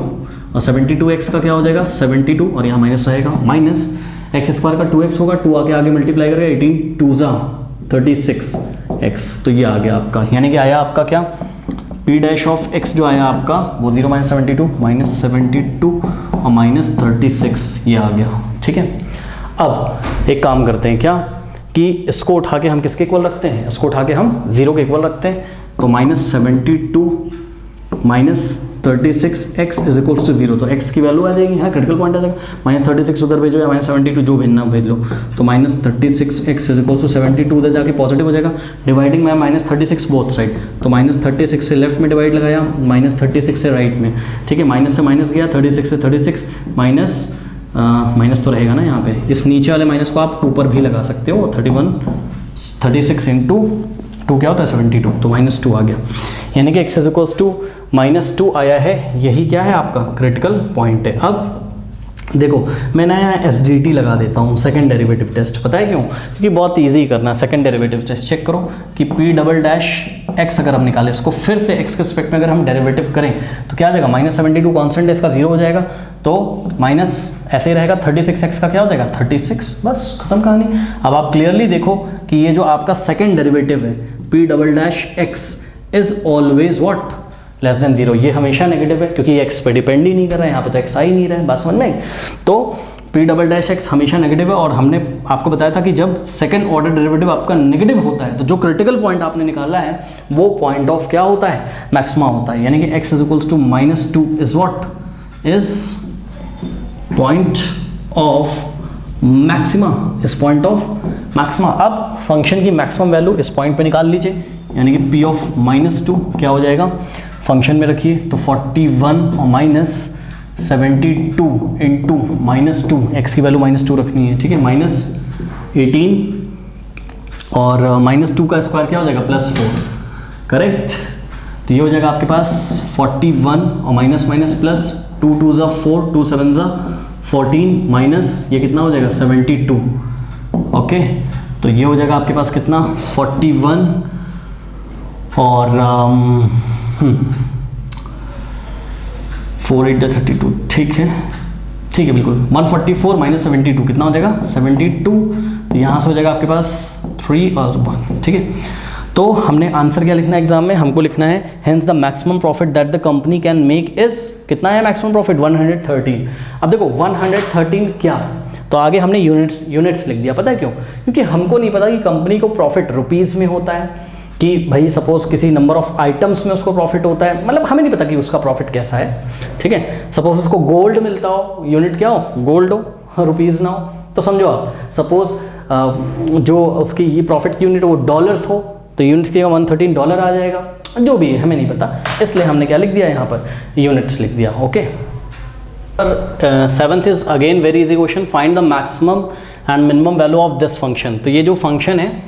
और 72x का क्या हो जाएगा 72, और यहाँ माइनस रहेगा, माइनस एक्स स्क्वायर का 2x होगा, 2 आके आगे मल्टीप्लाई करेगा, 18 2 जा 36x, तो ये आ गया आपका, यानी कि आया आपका क्या, p डैश ऑफ x जो आया आपका वो 0 - 72 -72 और -36 ये आ गया, ठीक है। अब एक काम करते हैं क्या, कि इसको उठा के हम किसके इक्वल रखते हैं, इसको उठा के हम 0 के इक्वल रखते हैं, तो -72 - 36x इज इक्वल्स टू 0, तो x की वैल्यू आ जाएगी, हाँ क्रिटिकल पॉइंट आ जाएगा। -36 उधर भेजो या -72 जो भेजना भेज लो, तो -36x इज इक्वल्स टू 72 उधर जाके पॉजिटिव हो जाएगा। डिवाइडिंग में -36 बोथ साइड, तो -36 से लेफ्ट में डिवाइड लगाया, -36 से राइट में, ठीक है। माइनस से माइनस गया, 36 से 36 माइनस तो रहेगा ना यहाँ पे, इस नीचे वाले माइनस को आप ऊपर भी लगा सकते हो। 36 इंटू 2 क्या होता है 72, तो -2 आ गया, यानी कि x इज इक्वल्स टू -2 आया है। यही क्या है आपका क्रिटिकल पॉइंट है। अब देखो मैं नया SDT लगा देता हूँ, सेकंड डेरिवेटिव टेस्ट। पता है क्यों? क्योंकि बहुत इजी करना है सेकंड डेरिवेटिव टेस्ट। चेक करो कि P'(x) अगर हम निकालें इसको फिर से x के रिस्पेक्ट में अगर हम डेरिवेटिव करें तो क्या आ जाएगा, -72 कॉन्स्टेंट है इसका 0 हो जाएगा, तो माइनस ऐसे ही रहेगा। 36x का क्या हो जाएगा 36, बस खत्म कहानी। अब आप क्लियरली देखो कि ये जो आपका सेकंड डेरिवेटिव है P'(x) is always what less than 0, ये हमेशा नेगेटिव है क्योंकि x पे डिपेंड ही नहीं कर रहा है, यहाँ पे तो x आ ही नहीं रहा है, बात समझ में आई? तो P'(x) हमेशा नेगेटिव है, और हमने आपको बताया था कि जब सेकंड ऑर्डर डेरिवेटिव आपका नेगेटिव होता है तो जो क्रिटिकल पॉइंट आपने निकाला है वो पॉइंट ऑफ क्या होता है, मैक्सिमा होता है। यानी कि x is equals to -2 is what is point of maxima, is point of maxima. अब फंक्शन की मैक्सिमम वैल्यू इस पॉइंट पे निकाल लीजिए, यानी कि p ऑफ -2 क्या हो जाएगा, फंक्शन में रखिए तो 41 और -72 इंटू -2, x की वैल्यू -2 रखनी है, ठीक है, -18 और -2 का स्क्वायर क्या हो जाएगा +4, करेक्ट। तो ये हो जाएगा आपके पास 41 और माइनस प्लस 2 2 ज़ा 4, 2 7 ज़ा 14 माइनस ये कितना हो जाएगा 72, ओके। तो ये हो जाएगा आपके पास कितना 41 और 4 8 32, ठीक है बिल्कुल। 144 माइनस 72 कितना हो जाएगा 72, तो यहाँ से हो जाएगा आपके पास 3 और 1, ठीक है। तो हमने आंसर क्या लिखना है एग्जाम में, हमको लिखना है hence the maximum profit that the company can make is, कितना है मैक्सिमम प्रॉफिट 113। अब देखो 113 क्या, तो आगे हमने यूनिट्स लिख दिया। पता है क्यों? क्योंकि हमको नहीं पता कि कंपनी को प्रॉफिट रुपीज़ में होता है कि भाई सपोज किसी नंबर ऑफ आइटम्स में उसको प्रॉफिट होता है, मतलब हमें नहीं पता कि उसका प्रॉफिट कैसा है, ठीक है। सपोज उसको गोल्ड मिलता हो, यूनिट क्या हो गोल्ड हो, रुपीज़ ना हो, तो समझो आप सपोज जो उसकी ये प्रॉफिट की यूनिट वो डॉलर्स हो तो यूनिट्स की $113 आ जाएगा, जो भी है हमें नहीं पता, इसलिए हमने क्या लिख दिया यहाँ पर यूनिट्स लिख दिया, okay. Seventh is again very easy question, find the maximum and minimum value of this function. तो ये जो फंक्शन है,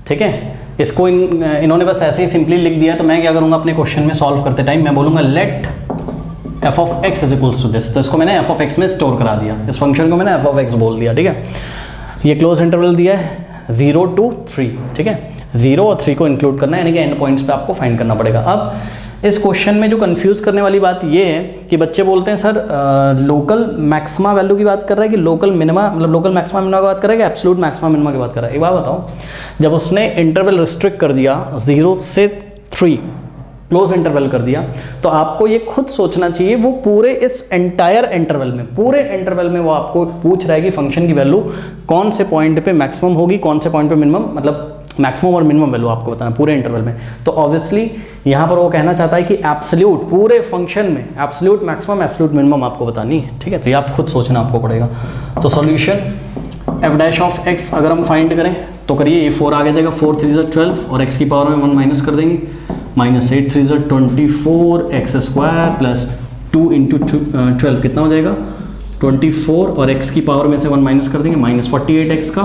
ठीक है, इसको इन्होंने बस ऐसे ही सिंपली लिख दिया, तो मैं क्या करूँगा अपने क्वेश्चन में सॉल्व करते टाइम मैं बोलूँगा let f of x is equals to this, तो इसको मैंने f ऑफ x में स्टोर करा दिया, इस फंक्शन को मैंने f ऑफ x बोल दिया, ठीक है। ये क्लोज इंटरवल दिया है 0 to 3, ठीक है, 0 और 3 को इंक्लूड करना है, यानी कि एंड पॉइंट्स पे आपको फाइंड करना पड़ेगा। अब इस क्वेश्चन में जो कंफ्यूज करने वाली बात ये है कि बच्चे बोलते हैं सर लोकल मैक्सिमा वैल्यू की बात कर रहा है कि लोकल मिनिमा, मतलब लोकल मैक्सिमा मिनिमा की बात कर रहा है कि एब्सोल्यूट मैक्सिमा मिनिमा की बात कर रहा है। एक बात बताओ, जब उसने इंटरवल रिस्ट्रिक्ट कर दिया 0 से 3 क्लोज इंटरवल कर दिया, तो आपको ये खुद सोचना चाहिए वो पूरे इस एंटायर इंटरवल में, पूरे इंटरवल में वो आपको पूछ रहा है कि फंक्शन की वैल्यू कौन से पॉइंट पे मैक्सिमम होगी, कौन से पॉइंट पे मिनिमम, मतलब मैक्सिमम और मिनिमम वैल्यू आपको बताना पूरे इंटरवल में। तो ऑब्वियसली यहाँ पर वो कहना चाहता है कि एब्सोल्यूट पूरे फंक्शन में एब्सोल्यूट मैक्सिमम एब्सोल्यूट मिनिमम आपको बतानी है, ठीक है। तो ये आप खुद सोचना आपको पड़ेगा। तो सॉल्यूशन f' ऑफ x अगर हम फाइंड करें तो करिए, ये 4 आगे जाएगा, 4 3 = 12 और x की पावर में 1 माइनस कर देंगे, -8 3 = 24 x² प्लस 2 इंटू 12 कितना हो जाएगा 24, और x की पावर में से 1 माइनस कर देंगे, -48 x का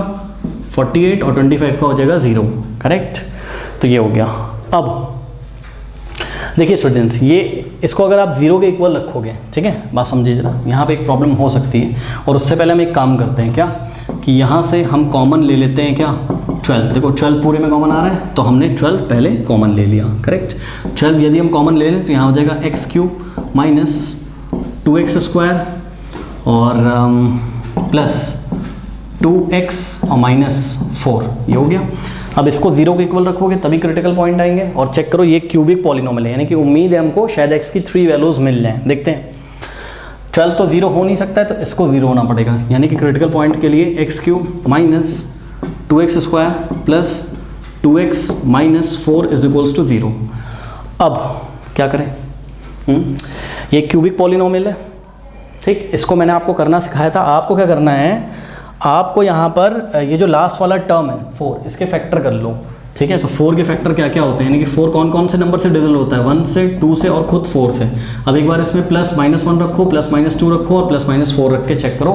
48 और 25 का हो जाएगा 0, करेक्ट। तो ये हो गया। अब देखिए स्टूडेंट्स, ये इसको अगर आप 0 के इक्वल रखोगे, ठीक है, बात समझिए जरा, यहाँ पे एक प्रॉब्लम हो सकती है, और उससे पहले हम एक काम करते हैं क्या कि यहाँ से हम कॉमन ले लेते हैं क्या 12। देखो 12 पूरे में कॉमन आ रहा है, तो हमने 12 पहले कॉमन ले लिया, करेक्ट। 12 यदि हम कॉमन ले लें तो यहाँ हो जाएगा x³ माइनस 2x² और प्लस 2x और -4, ये हो गया। अब इसको 0 के इक्वल रखोगे तभी क्रिटिकल पॉइंट आएंगे, और चेक करो ये क्यूबिक पॉलिनोमियल है, यानी कि उम्मीद है हमको शायद x की 3 वैल्यूज मिल जाएं। देखते हैं, 12 तो 0 हो नहीं सकता है, तो इसको 0 होना पड़ेगा, यानी कि क्रिटिकल पॉइंट के लिए x³ minus 2x² plus 2x minus 4 is equals to 0। अब क्या करें, ये क्यूबिक पॉलिनोमियल है, ठीक। इसको मैंने आपको करना सिखाया था। आपको क्या करना है, आपको यहाँ पर ये जो लास्ट वाला टर्म है 4, इसके फैक्टर कर लो, ठीक है। तो 4 के फैक्टर क्या क्या होते हैं, यानी कि 4 कौन कौन से नंबर से डिविजल होता है, 1 से, 2 से और खुद 4 से। अब एक बार इसमें प्लस माइनस 1 रखो, प्लस माइनस 2 रखो और प्लस माइनस 4 रख के चेक करो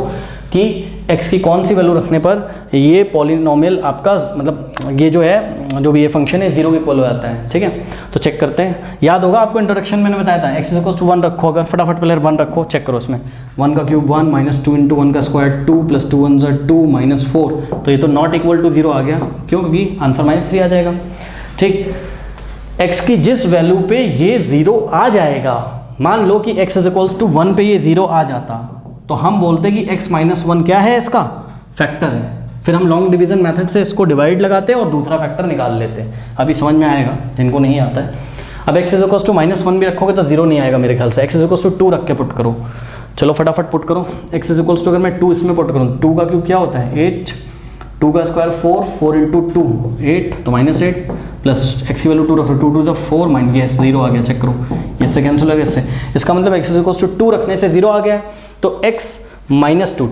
कि x की कौन सी वैल्यू रखने पर ये पॉलिनोमियल आपका, मतलब ये जो है, जो भी ये फंक्शन है 0 के इक्वल हो जाता है, ठीक है। तो चेक करते हैं। याद होगा आपको इंट्रोडक्शन मैंने बताया था x = 1 रखो, अगर फटाफट पहले 1 रखो, चेक करो इसमें 1 का क्यूब 1 माइनस 2 इंटू 1 का स्क्वायर 2 प्लस 2 1 2 माइनस 4, तो ये तो नॉट इक्वल टू 0 आ गया, क्यों, क्योंकि आंसर -3 आ जाएगा, ठीक। x की जिस वैल्यू पे ये 0 आ जाएगा, मान लो कि x = 1 पे ये 0 आ जाता, तो हम बोलते हैं कि x - 1 क्या है, इसका फैक्टर है। फिर हम लॉन्ग डिवीजन मेथड से इसको डिवाइड लगाते हैं और दूसरा फैक्टर निकाल लेते हैं। अभी समझ में आएगा जिनको नहीं आता है। अब x = -1 भी रखोगे तो 0 नहीं आएगा मेरे ख्याल से। x = 2 रख के पुट करो, चलो फटाफट पुट करो। x = अगर मैं 2 इसमें पुट करूँ, 2 का क्यूब क्या होता है 8, 2 का स्क्वायर 4, 4 इंटू 2 8, तो -8 प्लस x की वैल्यू 2 रख लो, 2 टू द 4 माइनस, यस 0 आ गया, चेक करो, इससे कैंसिल हो गया इससे। इसका मतलब x = 2 रखने से 0 आ गया, तो x -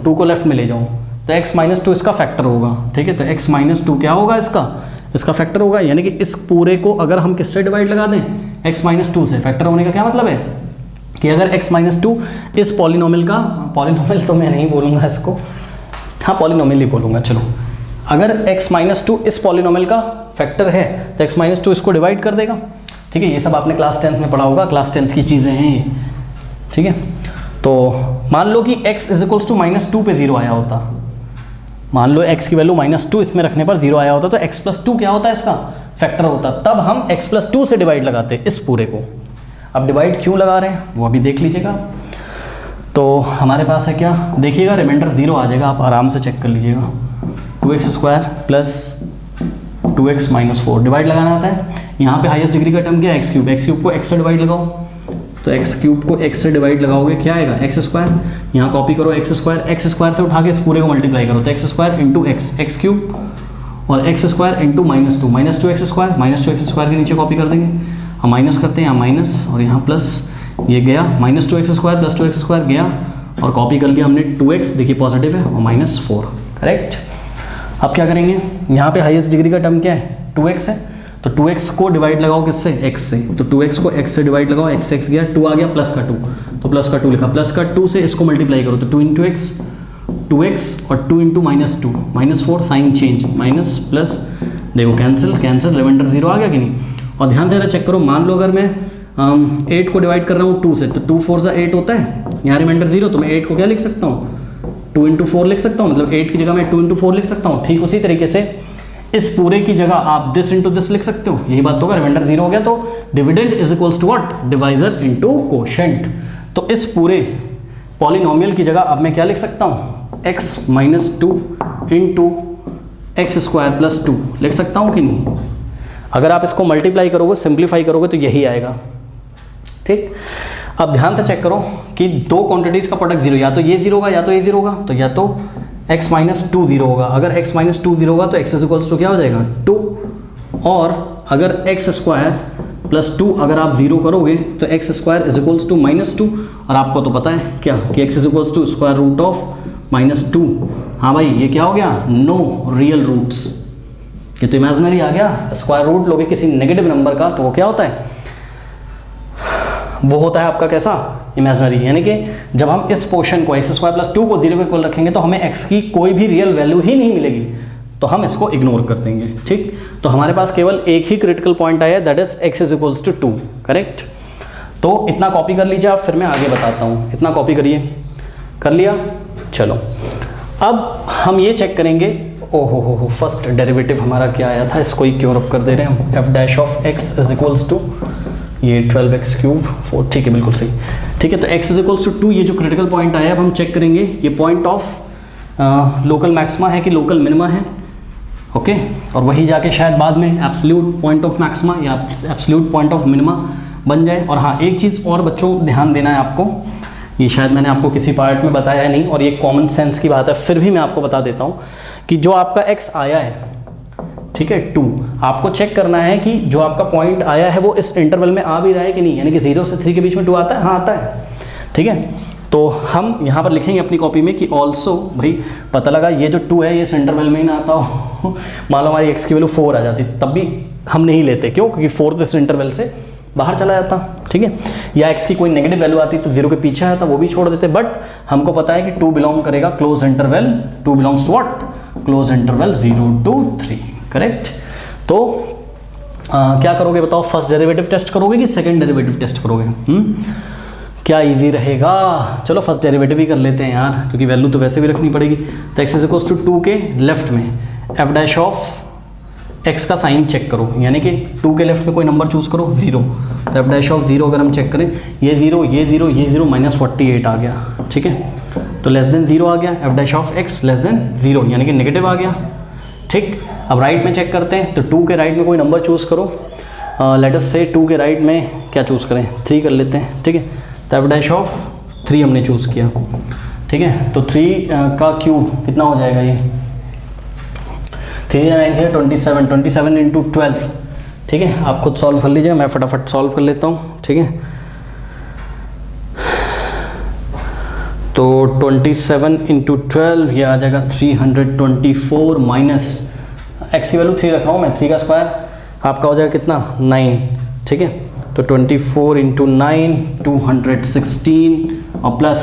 2 को लेफ्ट में ले जाऊँ तो x - 2 इसका फैक्टर होगा, ठीक है। तो x - 2 क्या होगा, इसका फैक्टर होगा, यानी कि इस पूरे को अगर हम किससे डिवाइड लगा दें, x - 2 से। फैक्टर होने का क्या मतलब है कि अगर x - 2 इस पॉलिनोमियल का, पॉलिनोमियल तो मैं नहीं बोलूँगा इसको, हाँ पॉलिनोमियल ही बोलूँगा, चलो। अगर x - 2 इस पॉलिनोमियल का फैक्टर है तो x - 2 इसको डिवाइड कर देगा, ठीक है। ये सब आपने क्लास 10th में पढ़ा होगा, क्लास 10th की चीज़ें हैं ये, ठीक है। तो मान लो कि x = -2 पे 0 आया होता, मान लो x की वैल्यू -2 इसमें रखने पर 0 आया होता, तो x + 2 क्या होता है, इसका फैक्टर होता, तब हम x + 2 से डिवाइड लगाते इस पूरे को। अब डिवाइड क्यों लगा रहे हैं वो अभी देख लीजिएगा। तो हमारे पास है क्या, देखिएगा रिमाइंडर 0 आ जाएगा, आप आराम से चेक कर लीजिएगा। 2x² + 2x - 4 डिवाइड लगाना आता है। यहाँ पे हाईएस्ट डिग्री का टर्म क्या है, x³ को x से डिवाइड लगाओ, तो x³ को x से डिवाइड लगाओगे क्या आएगा, x²। यहाँ कॉपी करो x² से उठा के इस पूरे को मल्टीप्लाई करो, तो x² इंटू x³ और x² इंटू -2x² के नीचे कॉपी कर देंगे, हम माइनस करते हैं, यहाँ माइनस और यहाँ प्लस, ये गया -2x² + 2x² गया और कॉपी कर लिया हमने 2x, देखिए पॉजिटिव है, और -4, करेक्ट। अब क्या करेंगे, यहाँ पे हाईएस्ट डिग्री का टर्म क्या है, 2x है, तो 2x को डिवाइड लगाओ किससे, x से, तो 2x को x से डिवाइड लगाओ, x गया, 2 आ गया, प्लस का 2, तो प्लस का 2 लिखा, प्लस का 2 से इसको मल्टीप्लाई करो, तो 2 इंटू x, 2x और 2 into -2, -4 sign change, minus plus, देखो कैंसिल, रिमाइंडर 0 आ गया कि नहीं। और ध्यान से चेक करो, मान लो अगर मैं 8 को डिवाइड कर रहा हूँ 2 से, तो 2 4 8 होता है, यहाँ रिमाइंडर 0, तो मैं 8 को क्या लिख सकता हूँ, 2 इंटू 4 लिख सकता हूँ, मतलब 8 की जगह मैं 2 इंटू 4 लिख सकता हूँ। ठीक उसी तरीके से इस पूरे की जगह आप दिस इंटू दिस लिख सकते हो, यही बात होगा, रिमाइंडर 0 हो गया, तो dividend is equals to what, divisor into quotient. तो इस पूरे पॉलिनोमियल की जगह अब मैं क्या लिख सकता हूँ, x - 2 इंटू x² + 2 लिख सकता हूँ कि नहीं। अगर आप इसको मल्टीप्लाई करोगे, सिंप्लीफाई करोगे, तो यही आएगा, ठीक। अब ध्यान से चेक करो कि दो क्वांटिटीज़ का प्रोडक्ट 0, या तो ये 0 होगा या तो ये 0 होगा, तो या तो x - 2 0 होगा। अगर x - 2 0 होगा तो x = क्या हो जाएगा 2, और अगर x² + 2 अगर आप 0 करोगे तो x² = -2, और आपको तो पता है क्या कि x = √(-2). हाँ भाई, ये क्या हो गया, नो रियल रूट्स, ये तो इमेजिनरी आ गया। स्क्वायर रूट लोगे किसी नेगेटिव नंबर का तो वो क्या होता है, वो होता है आपका कैसा, इमेजिनरी। यानी कि जब हम इस पोर्शन को x² + 2 को 0 के इक्वल रखेंगे तो हमें x की कोई भी रियल वैल्यू ही नहीं मिलेगी, तो हम इसको इग्नोर कर देंगे, ठीक। तो हमारे पास केवल एक ही क्रिटिकल पॉइंट आया, दैट इज x = 2, करेक्ट। तो इतना कॉपी कर लीजिए आप, फिर मैं आगे बताता हूँ। इतना कॉपी करिए, कर लिया, चलो। अब हम ये चेक करेंगे, ओहो हो, फर्स्ट डेरिवेटिव हमारा क्या आया था, इसको ही क्यों रब कर दे रहे हैं हम, f' (x) = ये 12x³ 4, ठीक है, बिल्कुल सही, ठीक है। तो x = 2, ये जो क्रिटिकल पॉइंट आया, अब हम चेक करेंगे ये पॉइंट ऑफ लोकल मैक्सिमा है कि लोकल मिनिमा है, ओके। और वही जाके शायद बाद में एब्सोल्यूट पॉइंट ऑफ मैक्सिमा या एब्सोल्यूट पॉइंट ऑफ मिनिमा बन जाए। और हाँ, एक चीज़ और बच्चों ध्यान देना है आपको, ये शायद मैंने आपको किसी पार्ट में बताया है नहीं, और ये कॉमन सेंस की बात है, फिर भी मैं आपको बता देता हूँ कि जो आपका x आया है, ठीक है, 2, आपको चेक करना है कि जो आपका पॉइंट आया है वो इस इंटरवल में आ भी रहा है कि नहीं, यानी कि 0 से 3 के बीच में 2 आता है, हाँ आता है। ठीक है, तो हम यहाँ पर लिखेंगे अपनी कॉपी में कि ऑल्सो, भाई पता लगा ये जो 2 है ये इस इंटरवल में ही ना आता हो, मान लो हमारी x की वैल्यू 4 आ जाती, तब भी हम नहीं लेते, क्यों? क्योंकि 4 तो इस इंटरवल से बाहर चला जाता, ठीक है। या x की कोई नेगेटिव वैल्यू आती तो 0 के पीछे आता, वो भी छोड़ देते, बट हमको पता है कि 2 बिलोंग करेगा close interval, 2 belongs to what? Close interval 0 to 3, correct. तो क्या करोगे बताओ, फर्स्ट डेरिवेटिव टेस्ट करोगे कि सेकंड डेरिवेटिव टेस्ट करोगे? क्या इजी रहेगा? चलो फर्स्ट डेरिवेटिव ही कर लेते हैं यार, क्योंकि वैल्यू तो वैसे भी रखनी पड़ेगी। तो x इक्वल्स टू 2 के लेफ्ट में f डैश ऑफ x का साइन चेक करो, यानी कि 2 के लेफ्ट में कोई नंबर चूज करो 0, तो f डैश ऑफ 0 अगर हम चेक करें, ये 0 ये 0 ये 0 -48 आ गया, ठीक है। तो लेस देन 0 आ गया, f dash of x less than 0 यानी कि नेगेटिव आ गया, ठीक। अब राइट में चेक करते हैं, तो 2 के राइट में कोई नंबर चूज़ करो, लेट अस से 2 के राइट में क्या चूज़ करें, 3 कर लेते हैं, ठीक है। तो f डैश ऑफ 3 हमने चूज़ किया, ठीक है। तो 3 का क्यूब कितना हो जाएगा, ये 3 9 से 27, 27 इंटू 12, ठीक है। आप खुद सॉल्व कर लीजिएगा, मैं फटाफट सॉल्व कर लेता हूँ, ठीक है। तो 27 इंटू 12 ये आ जाएगा 324 माइनस x की वैल्यू 3 रखा हूँ मैं, 3 का स्क्वायर आपका हो जाएगा कितना 9, ठीक है। तो 24 इंटू 9 216 और प्लस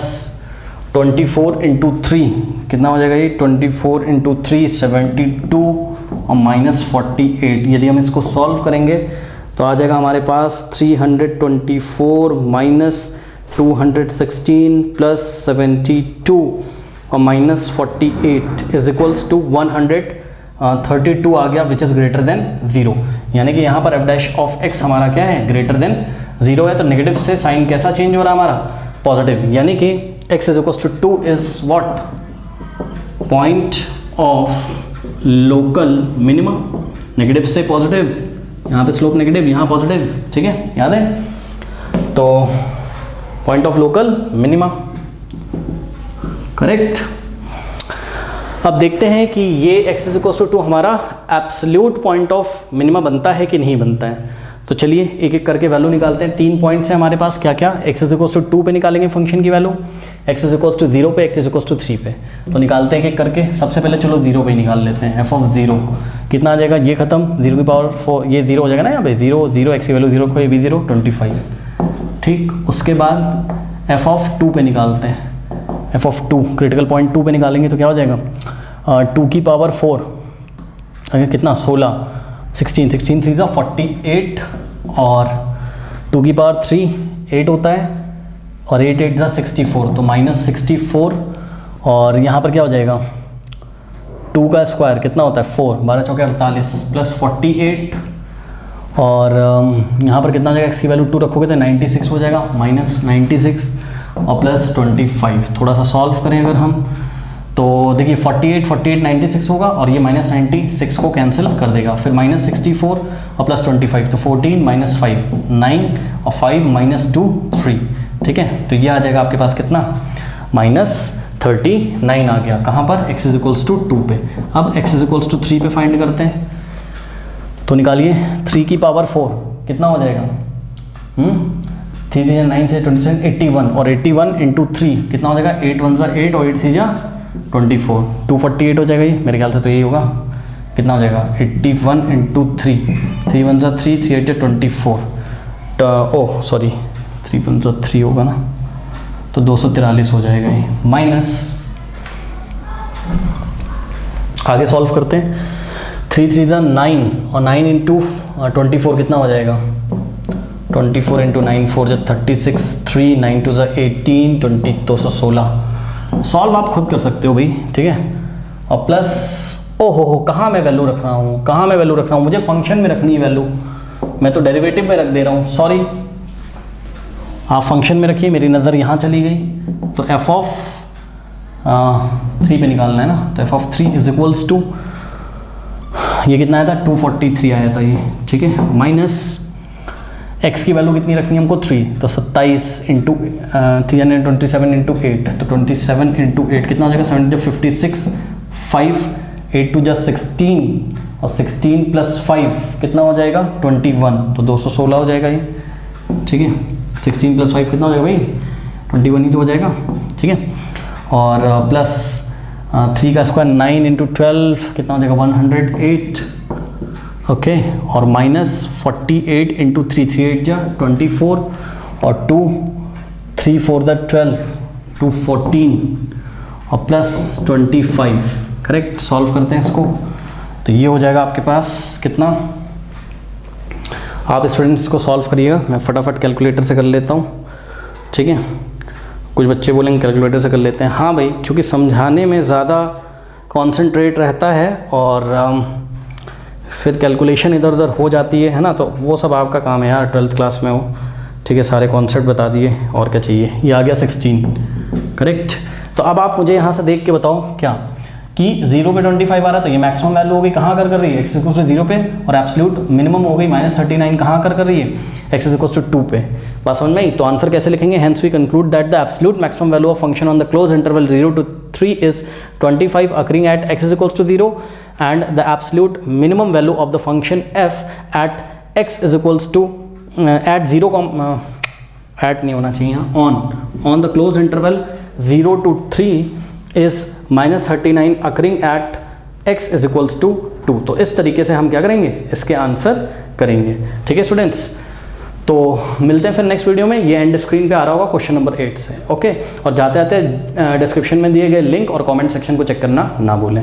24 इंटू 3 कितना हो जाएगा, ये 24 इंटू 3 72 और माइनस 48। यदि हम इसको सॉल्व करेंगे तो आ जाएगा हमारे पास 324 माइनस 216 प्लस 72 और माइनस 48 इज इक्वल्स टू 132 आ गया, विच इज़ ग्रेटर देन 0। यानी कि यहाँ पर f डैश ऑफ x हमारा क्या है, ग्रेटर देन 0 है। तो नेगेटिव से साइन कैसा चेंज हो रहा है हमारा, पॉजिटिव, यानी कि x is equals to 2 is what, point of local minima. Negative से पॉजिटिव, यहाँ पे स्लोप नेगेटिव, यहाँ पॉजिटिव, ठीक है, याद है। तो point of local minima, correct. अब देखते हैं कि ये x इज इक्वल्स टू 2 हमारा एब्सोल्यूट पॉइंट ऑफ मिनिमा बनता है कि नहीं बनता है। तो चलिए एक एक करके वैल्यू निकालते हैं। 3 पॉइंट्स हैं हमारे पास, क्या क्या, x इज इक्वल्स टू 2 पे निकालेंगे फंक्शन की value, x is equals to 0 पे, x इज इक्वल्स टू 3 पे। तो निकालते हैं एक एक करके। सबसे पहले चलो 0 पे निकाल लेते हैं। f ऑफ 0 कितना आ जाएगा, ये खत्म, 0 की पावर 4, ये 0 हो जाएगा ना यहाँ पे, 0 0 x की वैल्यू 0 को, ये भी 0 25, ठीक। उसके बाद f ऑफ 2 पे निकालते हैं। f ऑफ 2 क्रिटिकल पॉइंट 2 पे निकालेंगे तो क्या हो जाएगा, 2 की पावर 4 कितना 16, 16 16 3 48 और 2 की पावर 3 8 होता है और 8 8 64, तो माइनस 64। और यहाँ पर क्या हो जाएगा, 2 का स्क्वायर कितना होता है 4, 12 चौके 48 प्लस 48 और यहाँ पर कितना हो जाएगा, x की वैल्यू 2 रखोगे तो 96 हो जाएगा, माइनस 96 और प्लस 25। थोड़ा सा सॉल्व करें अगर हम, तो देखिए 48 48 96 होगा और ये माइनस 96 को कैंसिल कर देगा, फिर माइनस 64 और प्लस 25, तो 14 माइनस 5 9 और 5 माइनस 2 3, ठीक है। तो ये आ जाएगा आपके पास कितना, माइनस 39 आ गया, कहाँ पर, x इज इक्वल्स टू 2 पे। अब x इज इक्वल्स टू 3 पे फाइंड करते हैं, तो निकालिए 3 की पावर 4 कितना हो जाएगा, 3 3 9 से 27 81 और 81 इंटू 3 कितना हो जाएगा, 8 1 8 और 8 3 24, 248 हो जाएगा ये मेरे ख्याल से, तो यही होगा, कितना हो जाएगा 81 इंटू 3, 3 1 3 3 8 24, ओह सॉरी 3 1 3 होगा ना, तो 243 हो जाएगा ये, माइनस आगे सॉल्व करते हैं। 3 3 9 और 9 इंटू 24 कितना हो जाएगा, 24 इंटू 9 4 36, 3 9 2 18 20 216। सॉल्व आप खुद कर सकते हो भाई, ठीक है। और प्लस ओहो कहाँ मैं वैल्यू रख रहा हूँ, कहाँ मैं वैल्यू रख रहा हूँ, मुझे फंक्शन में रखनी है वैल्यू, मैं तो डेरिवेटिव में रख दे रहा हूँ, सॉरी। आप फंक्शन में रखिए, मेरी नज़र यहाँ चली गई। तो f ऑफ 3 पे निकालना है ना, तो f of 3 is equals to, ये कितना आया था 243 आया था ये, ठीक है, माइनस x की वैल्यू कितनी रखनी है हमको 3, तो 27 इंटू 327 इंटू 8, तो 27 इंटू 8 कितना हो जाएगा 56 5 8 2 16 और 16 प्लस 5 कितना हो जाएगा 21, तो 216 हो जाएगा ये, ठीक है। 16 प्लस 5 कितना हो जाएगा भाई 21 ही तो हो जाएगा, ठीक है। और प्लस 3 का स्क्वायर 9 इंटू 12 कितना हो जाएगा 108, ओके। और माइनस 48 इंटू 3, 3 8 जा 24 और 2 3 4 द 12 214 और प्लस 25, करेक्ट। सॉल्व करते हैं इसको, तो ये हो जाएगा आपके पास कितना। आप स्टूडेंट्स को सॉल्व करिएगा, मैं फटाफट कैलकुलेटर से कर लेता हूँ, ठीक है। कुछ बच्चे बोलेंगे कैलकुलेटर से कर लेते हैं, हाँ भाई, क्योंकि समझाने में ज़्यादा कॉन्सेंट्रेट रहता है और फिर कैलकुलेशन इधर उधर हो जाती है ना, तो वो सब आपका काम है यार, 12th क्लास में हो, ठीक है। सारे कॉन्सेप्ट बता दिए, और क्या चाहिए। ये आ गया 16, करेक्ट। तो अब आप मुझे यहाँ से देख के बताओ क्या कि 0 पे 25 आ रहा है, तो ये मैक्सिमम वैल्यू हो गई, कहाँ कर रही है, x इक्वल टू 0 पे, और एब्सोल्यूट मिनिमम हो गई -39, कहाँ कर रही है, x इक्वल टू 2 पे। बात समझ में आई। तो आंसर कैसे लिखेंगे, hence we conclude that the absolute maximum value of function on the close interval 0 to 3 is 25 occurring at x is equals to 0 and the absolute minimum value of the function f at x is equals to at 0 at नहीं होना चाहिए on the close interval 0 to 3 is -39 occurring at x is equals to 2। तो इस तरीके से हम क्या करेंगे, इसके आंसर करेंगे, ठीक है स्टूडेंट्स। तो मिलते हैं फिर नेक्स्ट वीडियो में। ये एंड स्क्रीन पे आ रहा होगा क्वेश्चन नंबर 8 से, ओके। और जाते जाते डिस्क्रिप्शन में दिए गए लिंक और कमेंट सेक्शन को चेक करना ना भूलें।